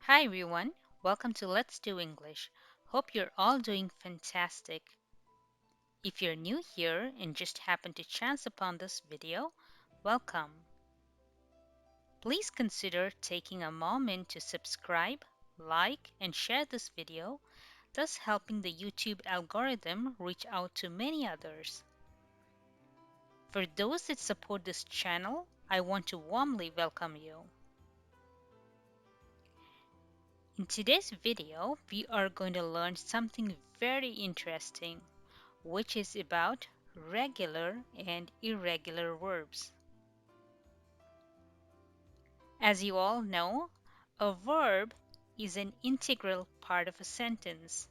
Hi everyone, welcome to Let's Do English. Hope you're all doing fantastic. If you're new here and just happened to chance upon this video, welcome. Please consider taking a moment to subscribe, like, and share this video, thus helping the YouTube algorithm reach out to many others. For those that support this channel, I want to warmly welcome you. In today's video, we are going to learn something very interesting, which is about regular and irregular verbs. As you all know, a verb is an integral part of a sentence.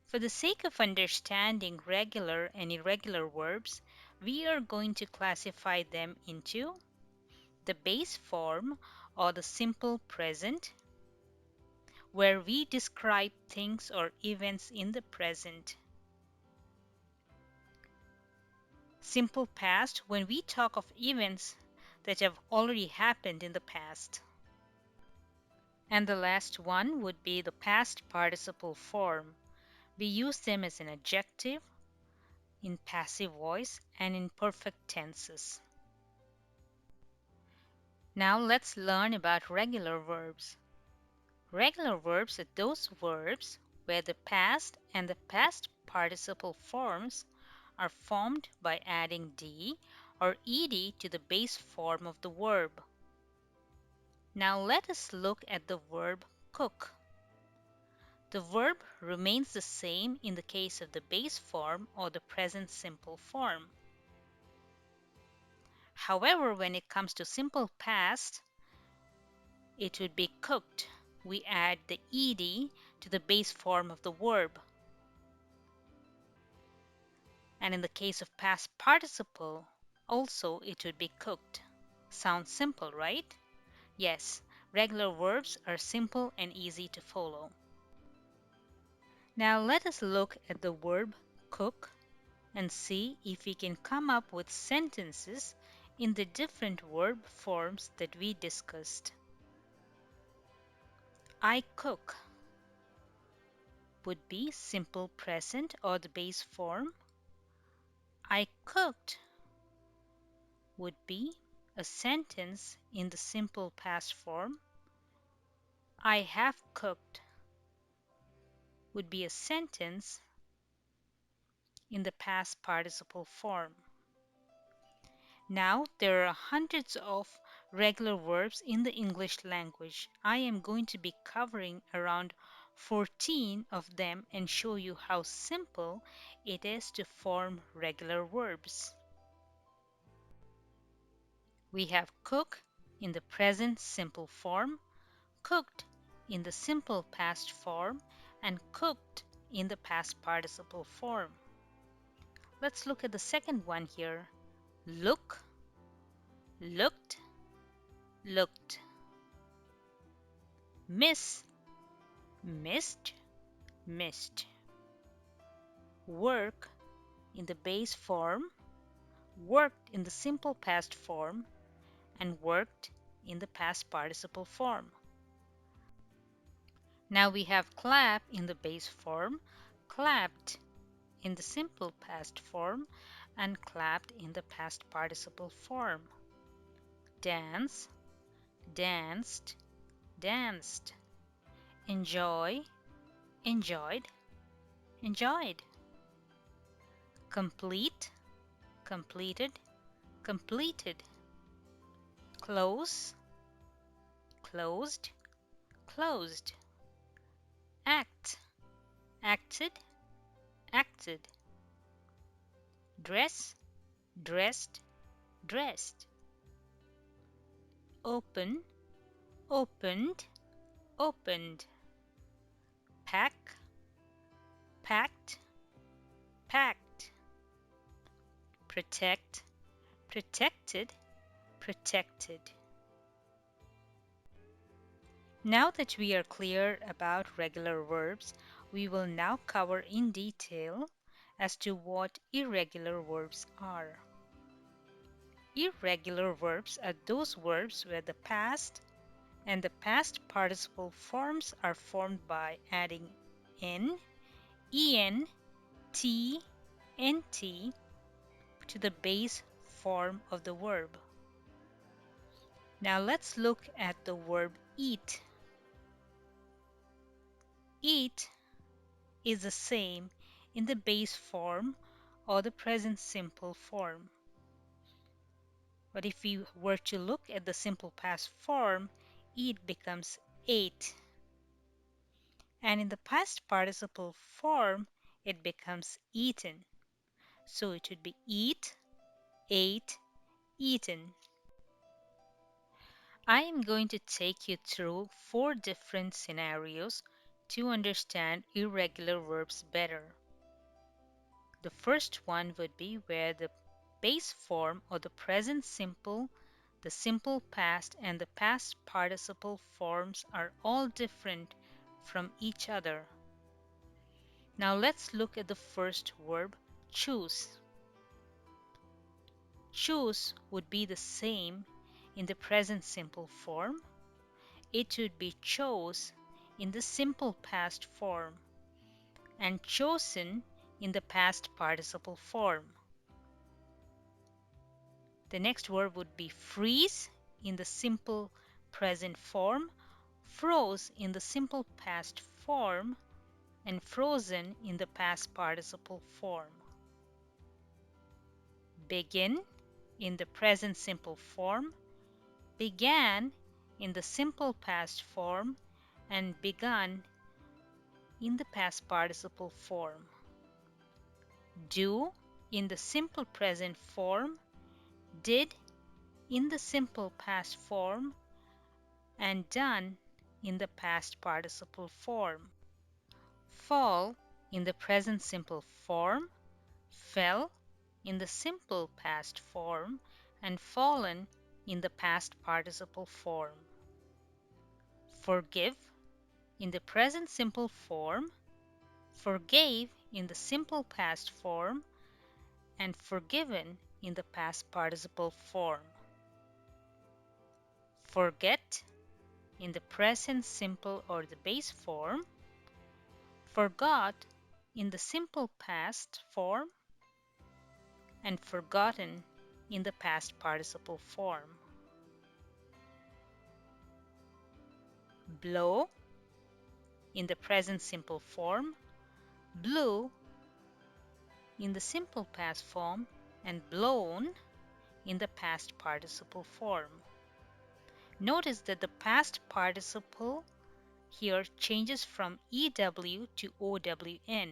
For the sake of understanding regular and irregular verbs, we are going to classify them into the base form or the simple present, where we describe things or events in the present. Simple past, when we talk of events that have already happened in the past. And the last one would be the past participle form. We use them as an adjective, in passive voice, and in perfect tenses. Now let's learn about regular verbs. Regular verbs are those verbs where the past and the past participle forms are formed by adding d or ed to the base form of the verb. Now let us look at the verb cook. The verb remains the same in the case of the base form or the present simple form. However, when it comes to simple past, it would be cooked. We add the ed to the base form of the verb. And in the case of past participle, also it would be cooked. Sounds simple, right? Yes, regular verbs are simple and easy to follow. Now let us look at the verb cook and see if we can come up with sentences in the different verb forms that we discussed. I cook would be simple present or the base form. I cooked would be a sentence in the simple past form. I have cooked would be a sentence in the past participle form. Now, there are hundreds of regular verbs in the English language. I am going to be covering around 14 of them and show you how simple it is to form regular verbs. We have cook in the present simple form, cooked in the simple past form, and cooked in the past participle form. Let's look at the second one here. Look, looked, looked. Miss, missed, missed. Work in the base form, worked in the simple past form, and worked in the past participle form. Now we have clap in the base form, clapped in the simple past form, and clapped in the past participle form. Dance, danced, danced. Enjoy, enjoyed, enjoyed. Complete, completed, completed. Close, closed, closed. Act, acted, acted. Dress, dressed, dressed. Open, opened, opened. Pack, packed, packed. Protect, protected, protected. Now that we are clear about regular verbs, we will now cover in detail as to what irregular verbs are. Irregular verbs are those verbs where the past And the past participle forms are formed by adding n, en, t, and t to the base form of the verb. Now let's look at the verb eat. Eat is the same in the base form or the present simple form. But if we were to look at the simple past form, eat becomes ate. And in the past participle form, it becomes eaten. So it would be eat, ate, eaten. I am going to take you through 4 different scenarios to understand irregular verbs better. The first one would be where the base form or the present simple, the simple past, and the past participle forms are all different from each other. Now let's look at the first verb, choose. Choose would be the same in the present simple form. It would be chose in the simple past form and chosen in the past participle form. The next verb would be freeze in the simple present form, froze in the simple past form, and frozen in the past participle form. Begin in the present simple form, began in the simple past form, and begun in the past participle form. Do in the simple present form, did in the simple past form, and done in the past participle form. Fall in the present simple form, fell in the simple past form, and fallen in the past participle form. Forgive in the present simple form, forgave in the simple past form, and forgiven in the past participle form. Forget in the present simple or the base form, forgot in the simple past form, and forgotten in the past participle form. Blow in the present simple form, blew in the simple past form, and blown in the past participle form. Notice that the past participle here changes from EW to OWN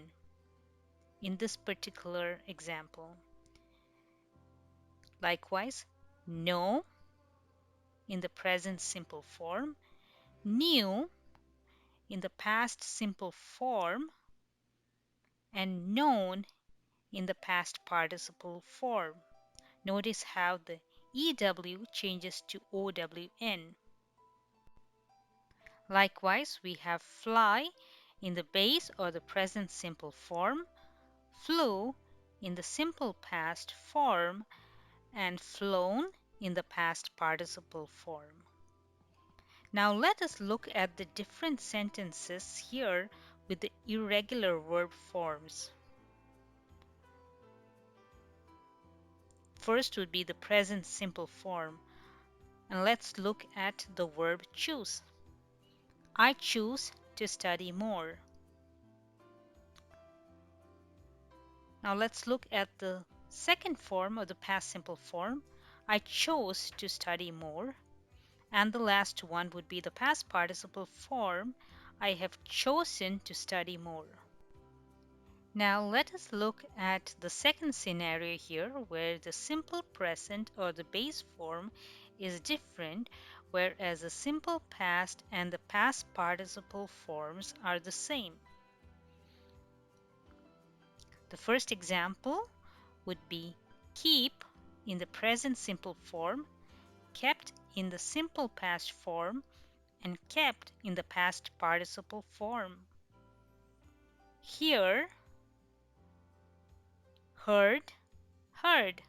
in this particular example. Likewise, know in the present simple form, knew in the past simple form, and known in the past participle form. Notice how the EW changes to OWN. Likewise, we have fly in the base or the present simple form, flew in the simple past form, and flown in the past participle form. Now let us look at the different sentences here with the irregular verb forms. First would be the present simple form, and let's look at the verb choose. I choose to study more. Now let's look at the second form of the past simple form. I chose to study more. And the last one would be the past participle form. I have chosen to study more. Now let us look at the second scenario here where the simple present or the base form is different, whereas the simple past and the past participle forms are the same. The first example would be keep in the present simple form, kept in the simple past form, and kept in the past participle form. Hear, heard, heard.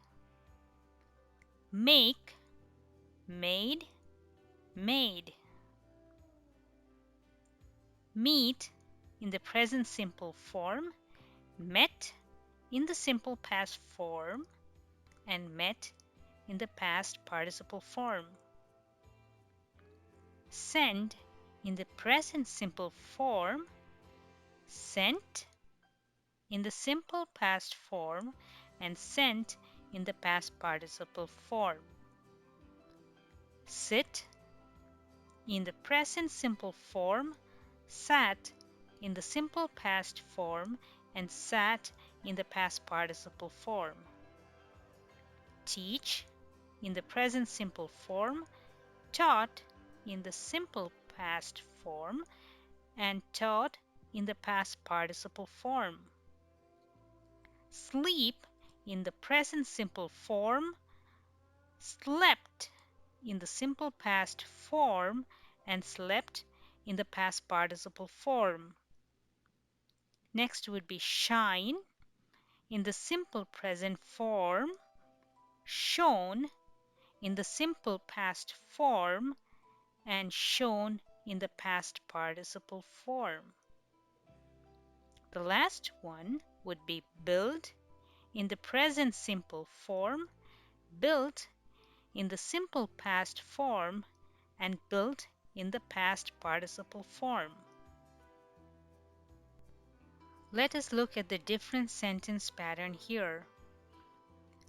Make, made, made. Meet in the present simple form, met in the simple past form, and met in the past participle form. Send in the present simple form, sent in the simple past form, and sent in the past participle form. Sit in the present simple form, sat in the simple past form, and sat in the past participle form. Teach in the present simple form, taught in the simple past form, and taught in the past participle form. Sleep in the present simple form, slept in the simple past form, and slept in the past participle form. Next would be shine in the simple present form, shone in the simple past form, and shone in the past participle form. The last one would be build in the present simple form, built in the simple past form, and built in the past participle form. Let us look at the different sentence pattern here.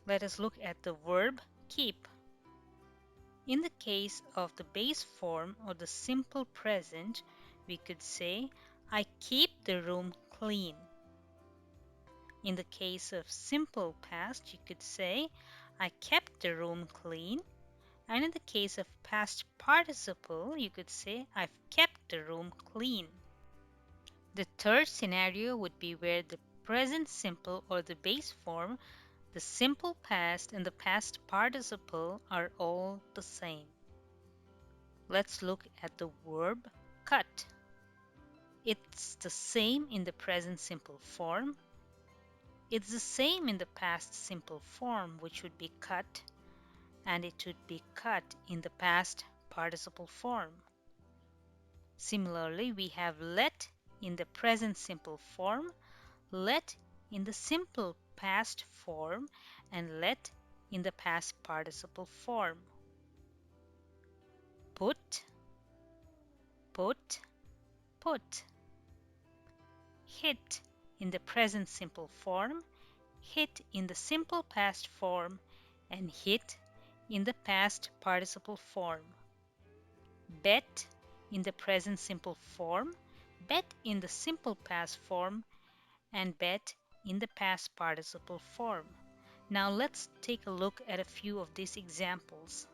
Let us look at the verb keep. In the case of the base form or the simple present, we could say, I keep the room clean. In the case of simple past, you could say, I kept the room clean. And in the case of past participle, you could say, I've kept the room clean. The third scenario would be where the present simple or the base form, the simple past, and the past participle are all the same. Let's look at the verb cut. It's the same in the present simple form. It's the same in the past simple form, which would be cut, and it would be cut in the past participle form. Similarly, we have let in the present simple form, let in the simple past form, and let in the past participle form. Put, put, put. Hit in the present simple form, hit in the simple past form, and hit in the past participle form. Bet in the present simple form, bet in the simple past form, and bet in the past participle form. Now let's take a look at a few of these examples.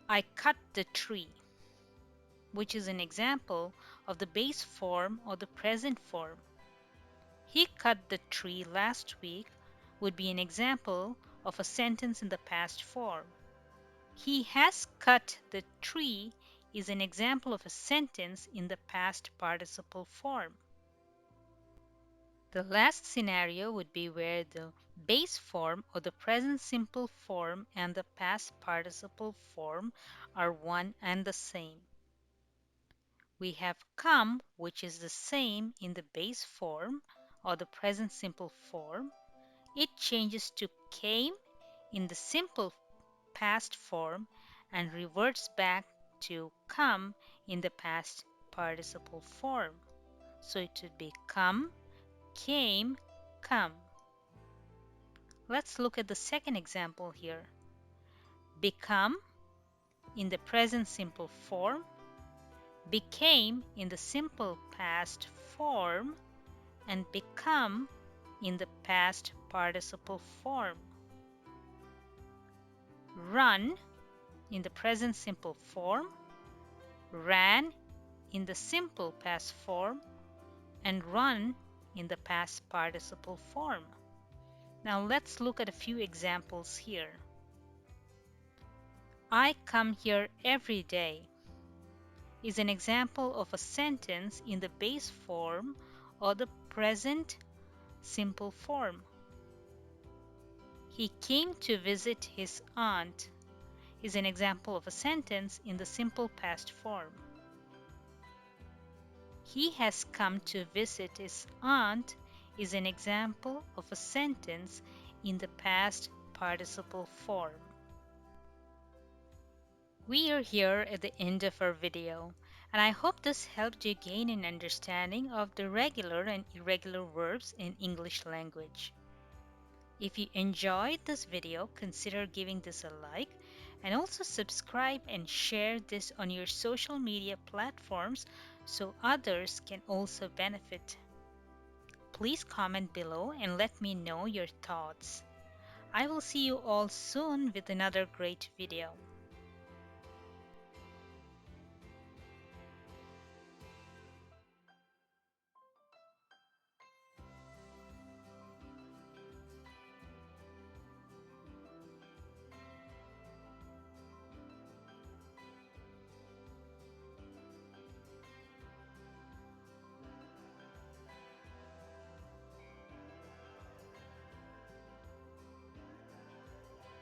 I cut the tree, which is an example of the base form or the present form. He cut the tree last week would be an example of a sentence in the past form. He has cut the tree is an example of a sentence in the past participle form. The last scenario would be where the base form or the present simple form and the past participle form are one and the same. We have come, which is the same in the base form or the present simple form. It changes to came in the simple past form and reverts back to come in the past participle form. So it would be come, came, come. Let's look at the second example here. Become in the present simple form, became in the simple past form, and become in the past participle form. Run in the present simple form, ran in the simple past form, and run in the past participle form. Now let's look at a few examples here. I come here every day is an example of a sentence in the base form or the present simple form. He came to visit his aunt is an example of a sentence in the simple past form. He has come to visit his aunt is an example of a sentence in the past participle form. We are here at the end of our video, and I hope this helped you gain an understanding of the regular and irregular verbs in English language. If you enjoyed this video, consider giving this a like and also subscribe and share this on your social media platforms so others can also benefit. Please comment below and let me know your thoughts. I will see you all soon with another great video.